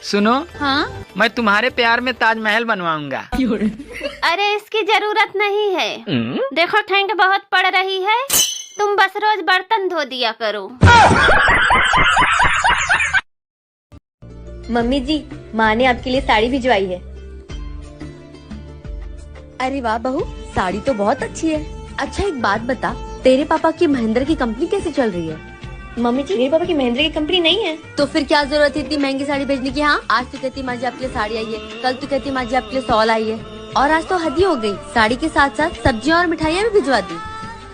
सुनो। हाँ? मैं तुम्हारे प्यार में ताजमहल बनवाऊंगा। अरे इसकी जरूरत नहीं है। देखो ठंड बहुत पड़ रही है, तुम बस रोज बर्तन धो दिया करो। मम्मी जी, माँ ने आपके लिए साड़ी भिजवाई है। अरे वाह बहू, साड़ी तो बहुत अच्छी है। अच्छा एक बात बता, तेरे पापा की महिंद्रा की कंपनी कैसे चल रही है? मम्मी जी, मेरे पापा की महिंद्रा की कंपनी नहीं है। तो फिर क्या जरूरत है इतनी महंगी साड़ी भेजने की? हाँ, आज तो कहती माँ जी आपके लिए साड़ी आई है, कल तो कहती माँ जी आपके लिए शॉल आई है, और आज तो हद ही हो गई, साड़ी के साथ साथ सब्जियाँ और मिठाइयाँ भी भिजवा दी।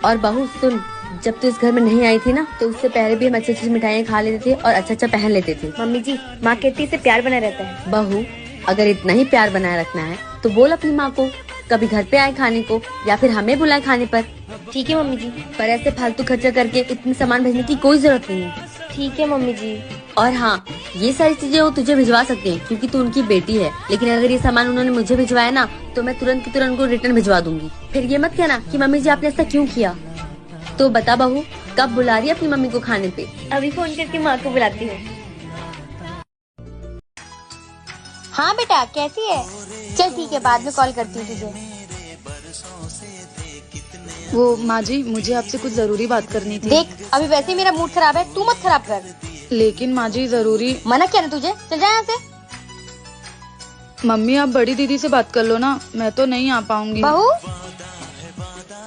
और बहू सुन, जब तू इस घर में नहीं आई थी ना, तो उससे पहले भी हम अच्छी अच्छी मिठाइयाँ खा लेते थे और अच्छा अच्छा पहन लेते थे। मम्मी जी, माँ कहती से प्यार बना रहता है। बहू, अगर इतना ही प्यार बनाए रखना है तो बोल अपनी माँ को कभी घर पे आए खाने को, या फिर हमें बुलाए खाने पर। ठीक है मम्मी जी, पर ऐसे फालतू खर्चा करके इतनी सामान भेजने की कोई जरूरत नहीं है। ठीक है मम्मी जी। और हाँ, ये सारी चीजें वो तुझे भिजवा सकते हैं क्योंकि तू उनकी बेटी है, लेकिन अगर ये सामान उन्होंने मुझे भिजवाया ना, तो मैं तुरंत की तुरंत को रिटर्न भिजवा दूंगी। फिर ये मत कहना कि मम्मी जी आपने ऐसा क्यों किया। तो बता बहू, कब बुला रही है अपनी मम्मी को खाने पे? अभी फोन करके माँ को बुलाती हूँ। हाँ बेटा, कैसी है? चल ठीक है, बाद में कॉल करती हूँ तुझे। वो माँ जी, मुझे आपसे कुछ जरूरी बात करनी थी। देख, अभी वैसे ही मेरा मूड खराब है, तू मत खराब कर। लेकिन माँ जी जरूरी। मना किया ना तुझे, चल जा यहाँ से। मम्मी आप बड़ी दीदी से बात कर लो ना, मैं तो नहीं आ पाऊंगी। बहू,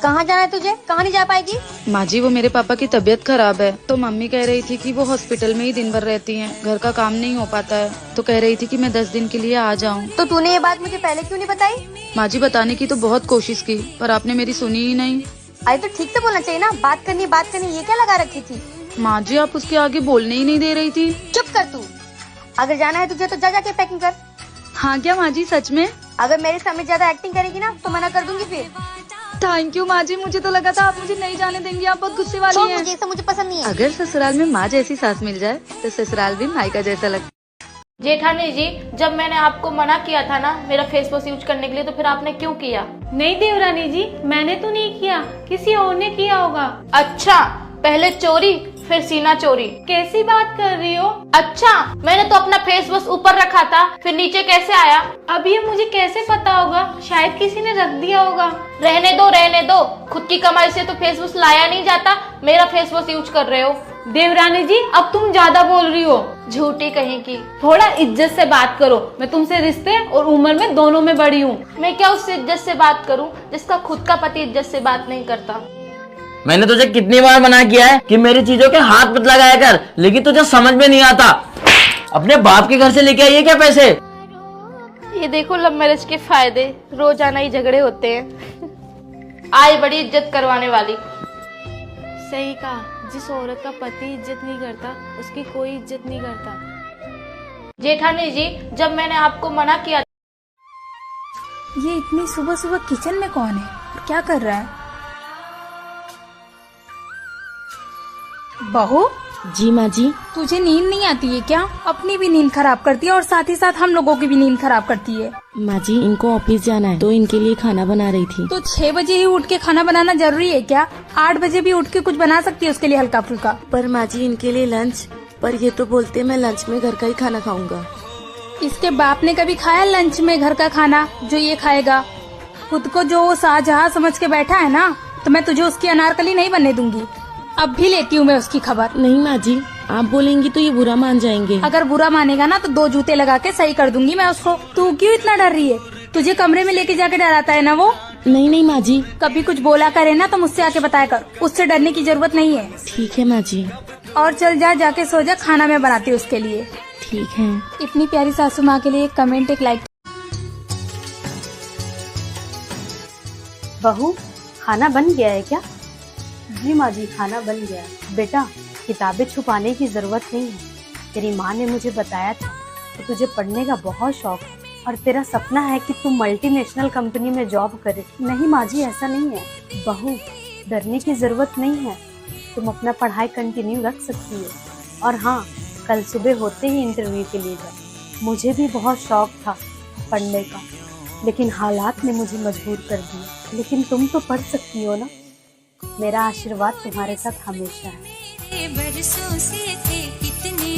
कहाँ जाना है तुझे? कहाँ नहीं जा पाएगी? माँ जी, वो मेरे पापा की तबीयत खराब है, तो मम्मी कह रही थी कि वो हॉस्पिटल में ही दिन भर रहती हैं, घर का काम नहीं हो पाता है, तो कह रही थी कि मैं 10 दिन के लिए आ जाऊँ। तो तूने ये बात मुझे पहले क्यों नहीं बताई? माँ जी, बताने की तो बहुत कोशिश की, पर आपने मेरी सुनी ही नहीं। अरे तो ठीक से बोलना चाहिए ना, बात करनी ये क्या लगा रखी थी? माँ जी, आप उसके आगे बोलने ही नहीं दे रही थी। चुप कर तू। अगर जाना है तुझे तो जा जाके पैकिंग कर। हाँ क्या माँ जी, सच में? अगर मेरे सामने ज्यादा एक्टिंग करेगी ना तो मना कर दूंगी फिर। थैंक यू माँ जी, मुझे तो लगा था आप मुझे नहीं जाने देंगी, आप बहुत गुस्से वाली हैं। मुझे पसंद नहीं है। अगर ससुराल में माँ जैसी सास मिल जाए तो ससुराल भी मायका जैसा लगता। जेठानी जी, जब मैंने आपको मना किया था ना मेरा फेस वॉश यूज करने के लिए, तो फिर आपने क्यों किया? नहीं देवरानी जी, मैंने तो नहीं किया, किसी और ने किया होगा। अच्छा, पहले चोरी फिर सीना चोरी। कैसी बात कर रही हो? अच्छा, मैंने तो अपना फेस वॉश ऊपर रखा था, फिर नीचे कैसे आया? अब ये मुझे कैसे पता होगा? शायद किसी ने रख दिया होगा। रहने दो, खुद की कमाई से तो फेस वॉश लाया नहीं जाता, मेरा फेस वॉश यूज कर रहे हो। देवरानी जी, अब तुम ज्यादा बोल रही हो। झूठी कहीं की। थोड़ा इज्जत से बात करो, मैं तुमसे रिश्ते और उम्र में दोनों में बड़ी हूँ। मैं क्या उससे इज्जत से बात करूँ जिसका खुद का पति इज्जत से बात नहीं करता? मैंने तुझे कितनी बार मना किया है कि मेरी चीजों के हाथ मत लगाया कर, लेकिन तुझे समझ में नहीं आता। अपने बाप के घर से लेके आई है क्या पैसे? ये देखो लव मैरिज के फायदे, रोजाना ही झगड़े होते हैं। आई बड़ी इज्जत करवाने वाली। सही कहा, जिस औरत का पति इज्जत नहीं करता उसकी कोई इज्जत नहीं करता। जेठानी जी, जब मैंने आपको मना किया। ये इतनी सुबह सुबह किचन में कौन है और क्या कर रहा है? बहू जी माँ जी। तुझे नींद नहीं आती है क्या? अपनी भी नींद खराब करती है और साथ ही साथ हम लोगों की भी नींद खराब करती है। माँ जी, इनको ऑफिस जाना है तो इनके लिए खाना बना रही थी। तो 6 बजे ही उठ के खाना बनाना जरूरी है क्या? 8 बजे भी उठ के कुछ बना सकती है उसके लिए हल्का फुल्का। पर माँ जी, इनके लिए लंच, पर ये तो बोलते मैं लंच में घर का ही खाना खाऊंगा। इसके बाप ने कभी खाया लंच में घर का खाना जो ये खाएगा? खुद को जो वो शाहजहां समझ के बैठा है ना, तो मैं तुझे उसकी अनारकली नहीं बनने दूंगी। अब भी लेती हूँ मैं उसकी खबर। नहीं माँ जी, आप बोलेंगी तो ये बुरा मान जाएंगे। अगर बुरा मानेगा ना तो 2 जूते लगा के सही कर दूंगी मैं उसको। तू क्यों इतना डर रही है? तुझे कमरे में लेके जाके डराता है ना वो? नहीं माँ जी। कभी कुछ बोला करे ना तो मुझसे आके बताया कर, उससे डरने की जरूरत नहीं है। ठीक है माँ जी। और चल जाके सो जा, खाना मैं बनाती हूँ उसके लिए। ठीक है। इतनी प्यारी सासू माँ के लिए एक कमेंट, एक लाइक। बहू, खाना बन गया है क्या? जी माँ जी, खाना बन गया। बेटा, किताबें छुपाने की जरूरत नहीं है। तेरी माँ ने मुझे बताया था कि तुझे पढ़ने का बहुत शौक है और तेरा सपना है कि तू मल्टीनेशनल कंपनी में जॉब करे। नहीं माँ जी, ऐसा नहीं है। बहू, डरने की जरूरत नहीं है, तुम अपना पढ़ाई कंटिन्यू रख सकती है। और हाँ, कल सुबह होते ही इंटरव्यू के लिए जाओ। मुझे भी बहुत शौक था पढ़ने का, लेकिन हालात ने मुझे मजबूर कर दिया। लेकिन तुम तो पढ़ सकती हो ना। मेरा आशीर्वाद तुम्हारे साथ हमेशा है। बरसों से थे कितने